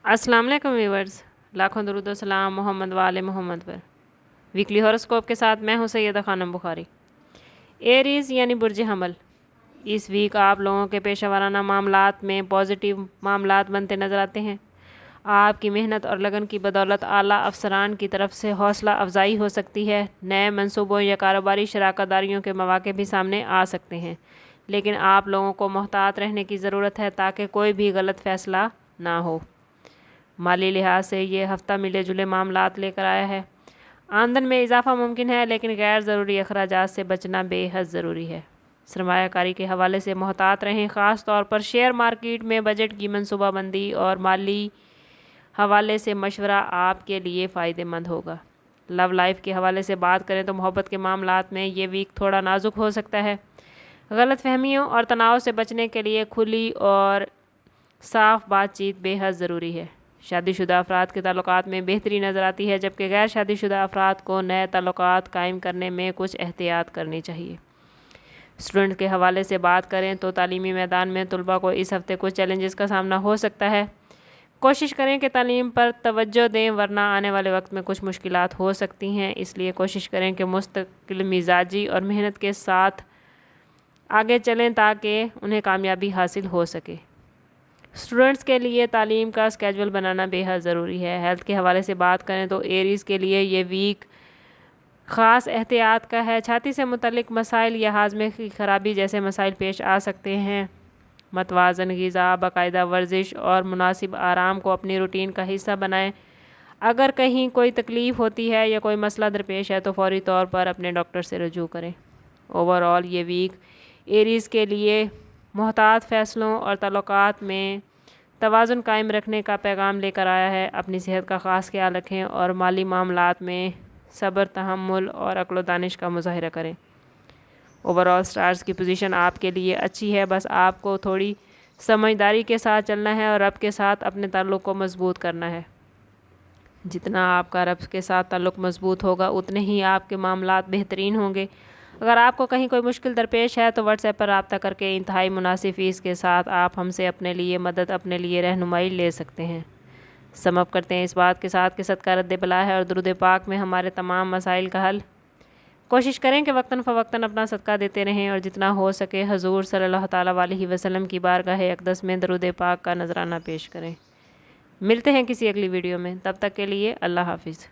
अस्सलाम वालेकुम व्यूवर्स, लाखों दरूद व सलाम मोहम्मद वाले मोहम्मद पर। वीकली हॉरोस्कोप के साथ मैं हूं सैयदा खानम बुखारी। एरीज़ यानी बुर्ज हमल, इस वीक आप लोगों के पेशा वाराना मामलात में पॉजिटिव मामलात बनते नज़र आते हैं। आपकी मेहनत और लगन की बदौलत आला अफसरान की तरफ से हौसला अफजाई हो सकती है। नए मंसूबों या कारोबारी शराकत दारियों के मौके भी सामने आ सकते हैं, लेकिन आप लोगों को मोहतात रहने की ज़रूरत है ताकि कोई भी गलत फ़ैसला ना हो। माली लिहाज से ये हफ़्ता मिले जुले मामलात लेकर आया है। आमदन में इजाफा मुमकिन है, लेकिन गैर ज़रूरी अखराजात से बचना बेहद ज़रूरी है। सरमायाकारी के हवाले से मोहतात रहें, ख़ास तौर पर शेयर मार्केट में बजट की मनसूबाबंदी और माली हवाले से मशवरा आपके लिए फ़ायदेमंद होगा। लव लाइफ के हवाले से बात करें तो मोहब्बत के मामलात में ये वीक थोड़ा नाजुक हो सकता है। गलत फहमियों और तनाव से बचने के लिए खुली और साफ बातचीत बेहद ज़रूरी है। शादीशुदा अफराद के ताल्लुकात में बेहतरी नज़र आती है, जबकि गैर शादीशुदा अफराद को नए ताल्लुकात कायम करने में कुछ एहतियात करनी चाहिए। स्टूडेंट के हवाले से बात करें तो तालीमी मैदान में तलबा को इस हफ़्ते कुछ चैलेंजेस का सामना हो सकता है। कोशिश करें कि तालीम पर तवज्जो दें, वरना आने वाले वक्त में कुछ मुश्किलात हो सकती हैं। इसलिए कोशिश करें कि मुस्तकिल मिजाजी और मेहनत के साथ आगे चलें ताकि उन्हें कामयाबी हासिल हो सके। स्टूडेंट्स के लिए तालीम का स्केजुअल बनाना बेहद ज़रूरी है। हेल्थ के हवाले से बात करें तो एरीज़ के लिए ये वीक ख़ास एहतियात का है। छाती से मुतल्लिक मसाइल या हाजमे की ख़राबी जैसे मसाइल पेश आ सकते हैं। मतवाज़न ग़िज़ा, बाकायदा वर्जिश और मुनासिब आराम को अपनी रूटीन का हिस्सा बनाएं। अगर कहीं कोई तकलीफ़ होती है या कोई मसला दरपेश है तो फ़ौरी तौर पर अपने डॉक्टर से रजू करें। ओवरऑल ये वीक एरीज़ के लिए मोहतात फ़ैसलों और ताल्लुकात में तवाज़ुन कायम रखने का पैगाम लेकर आया है। अपनी सेहत का ख़ास ख्याल रखें और माली मामलात में सब्र, तहम्मुल और अक्ल व दानिश का मुज़ाहिरा करें। ओवरऑल स्टार्स की पोजीशन आपके लिए अच्छी है, बस आपको थोड़ी समझदारी के साथ चलना है और रब के साथ अपने ताल्लुक़ को मज़बूत करना है। जितना आपका रब के साथ ताल्लुक़ मज़बूत होगा, उतने ही आपके मामलात बेहतरीन होंगे। अगर आपको कहीं कोई मुश्किल दरपेश है तो व्हाट्सएप पर रब्ता करके इंतहाई मुनासिब फ़ीस के साथ आप हमसे अपने लिए मदद, अपने लिए रहनुमाई ले सकते हैं। समअप करते हैं इस बात के साथ कि सदका रद्द बला है और दुरूद पाक में हमारे तमाम मसाइल का हल। कोशिश करें कि वक्तन फ़वक्तन अपना सदका देते रहें और जितना हो सके हजूर सल्लल्लाहु अलैहि वसल्लम की बारगाह अक़दस में दरूद पाक का नजराना पेश करें। मिलते हैं किसी अगली वीडियो में, तब तक के लिए अल्लाह हाफिज़।